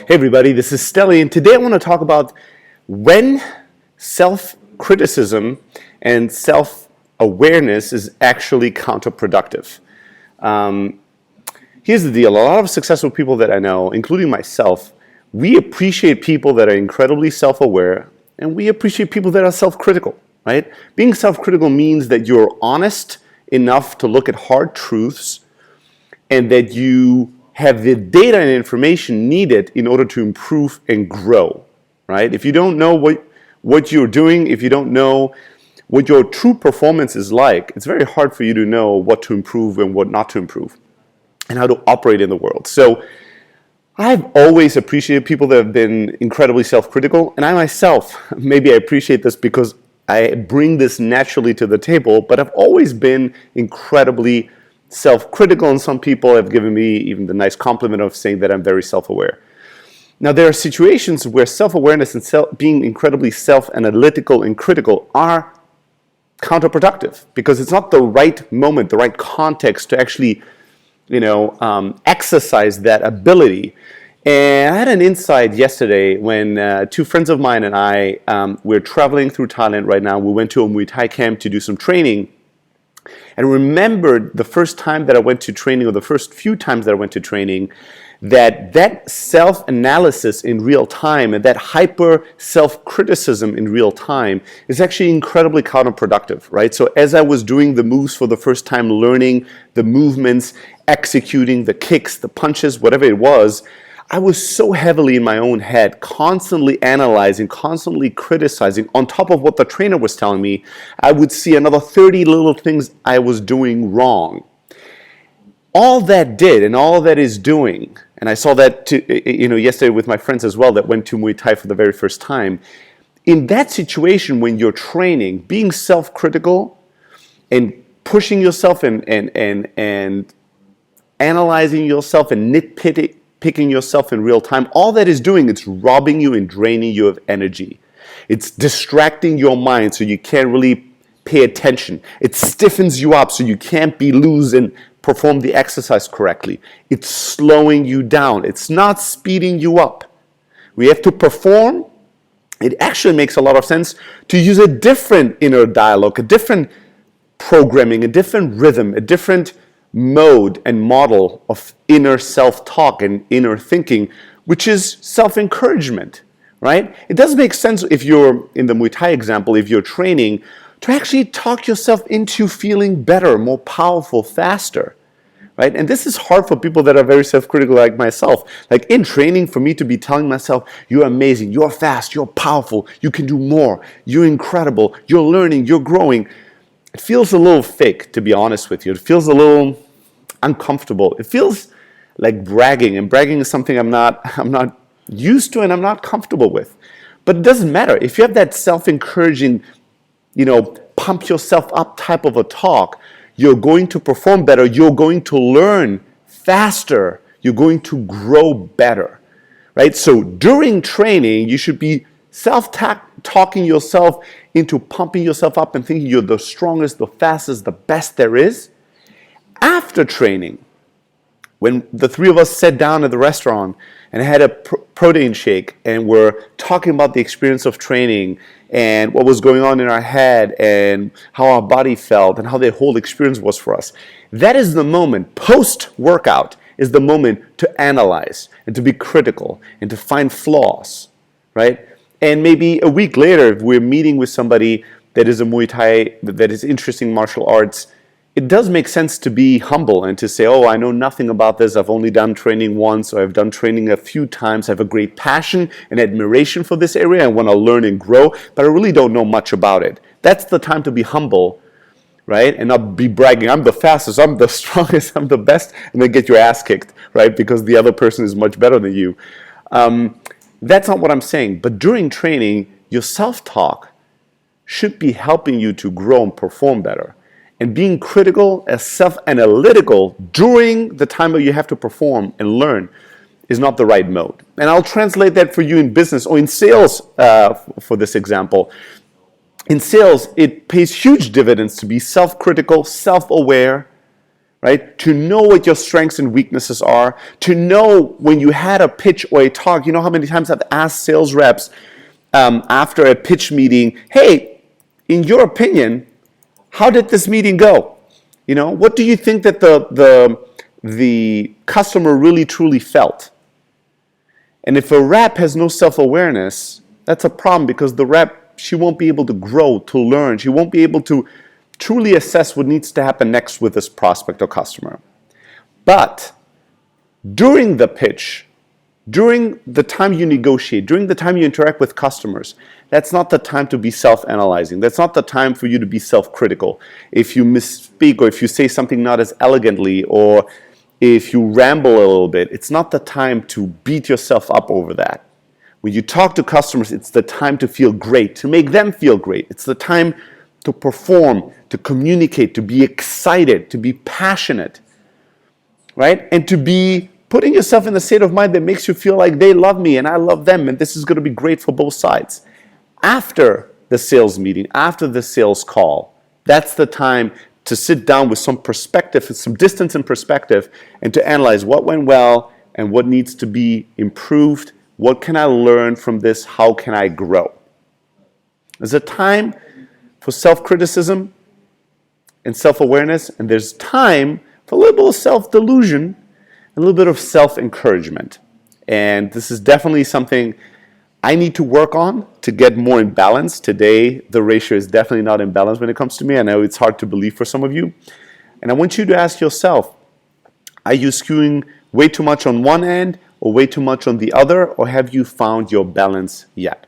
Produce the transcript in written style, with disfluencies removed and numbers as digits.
Hey everybody, this is Steli, and today I want to talk about when self-criticism and self-awareness is actually counterproductive. Here's the deal. A lot of successful people that I know, including myself, we appreciate people that are incredibly self-aware, and we appreciate people that are self-critical, right? Being self-critical means that you're honest enough to look at hard truths and that you have the data and information needed in order to improve and grow, right? If you don't know what you're doing, if you don't know what your true performance is like, it's very hard for you to know what to improve and what not to improve and how to operate in the world. So I've always appreciated people that have been incredibly self-critical, and I myself, maybe I appreciate this because I bring this naturally to the table, but I've always been incredibly self-critical, and some people have given me even the nice compliment of saying that I'm very self-aware. Now, there are situations where self-awareness and being incredibly self-analytical and critical are counterproductive because it's not the right moment, the right context to actually, exercise that ability. And I had an insight yesterday when two friends of mine and I, we're traveling through Thailand right now. We went to a Muay Thai camp to do some training. And remembered the first time that I went to training, or the first few times that I went to training, that self-analysis in real time and that hyper self-criticism in real time is actually incredibly counterproductive, right? So as I was doing the moves for the first time, learning the movements, executing the kicks, the punches, whatever it was, I was so heavily in my own head, constantly analyzing, constantly criticizing. On top of what the trainer was telling me, I would see another 30 little things I was doing wrong. All that did, and all that is doing, and I saw that yesterday with my friends as well that went to Muay Thai for the very first time. In that situation, when you're training, being self-critical and pushing yourself and analyzing yourself and nitpicking yourself in real time, all that is doing, it's robbing you and draining you of energy. It's distracting your mind so you can't really pay attention. It stiffens you up so you can't be loose and perform the exercise correctly. It's slowing you down. It's not speeding you up. We have to perform. It actually makes a lot of sense to use a different inner dialogue, a different programming, a different rhythm, a different mode and model of inner self-talk and inner thinking, which is self-encouragement, right? It does make sense if you're, in the Muay Thai example, if you're training, to actually talk yourself into feeling better, more powerful, faster, right? And this is hard for people that are very self-critical like myself. Like in training, for me to be telling myself, you're amazing, you're fast, you're powerful, you can do more, you're incredible, you're learning, you're growing. It feels a little fake, to be honest with you. It feels a little uncomfortable. It feels like bragging, and bragging is something I'm not used to and I'm not comfortable with. But it doesn't matter. If you have that self-encouraging, pump yourself up type of a talk, you're going to perform better, you're going to learn faster, you're going to grow better, right? So during training, you should be self-talking yourself into pumping yourself up and thinking you're the strongest, the fastest, the best there is. After training, when the three of us sat down at the restaurant and had a protein shake and were talking about the experience of training and what was going on in our head and how our body felt and how the whole experience was for us, that is the moment, post-workout, is the moment to analyze and to be critical and to find flaws, right? And maybe a week later, if we're meeting with somebody that is a Muay Thai, that is interested in martial arts, it does make sense to be humble and to say, oh, I know nothing about this. I've only done training once, or I've done training a few times. I have a great passion and admiration for this area. I want to learn and grow, but I really don't know much about it. That's the time to be humble, right? And not be bragging, I'm the fastest, I'm the strongest, I'm the best, and then get your ass kicked, right? Because the other person is much better than you. That's not what I'm saying. But during training, your self-talk should be helping you to grow and perform better. And being critical and self-analytical during the time that you have to perform and learn is not the right mode. And I'll translate that for you in business or in sales for this example. In sales, it pays huge dividends to be self-critical, self-aware, right? To know what your strengths and weaknesses are, to know when you had a pitch or a talk. You know how many times I've asked sales reps after a pitch meeting, hey, in your opinion, how did this meeting go? You know, what do you think that the customer really truly felt? And if a rep has no self-awareness, that's a problem, because the rep, she won't be able to grow, to learn. She won't be able to truly assess what needs to happen next with this prospect or customer. But during the pitch, during the time you negotiate, during the time you interact with customers, that's not the time to be self-analyzing. That's not the time for you to be self-critical. If you misspeak, or if you say something not as elegantly, or if you ramble a little bit, it's not the time to beat yourself up over that. When you talk to customers, it's the time to feel great, to make them feel great. It's the time to perform, to communicate, to be excited, to be passionate, right? And to be putting yourself in a state of mind that makes you feel like they love me and I love them, and this is going to be great for both sides. After the sales meeting, after the sales call, that's the time to sit down with some perspective, some distance and perspective, and to analyze what went well and what needs to be improved. What can I learn from this? How can I grow? There's a time for self-criticism and self-awareness, and there's time for a little bit of self-delusion and a little bit of self-encouragement. And this is definitely something I need to work on to get more in balance. Today, the ratio is definitely not in balance when it comes to me. I know it's hard to believe for some of you. And I want you to ask yourself, are you skewing way too much on one end or way too much on the other, or have you found your balance yet?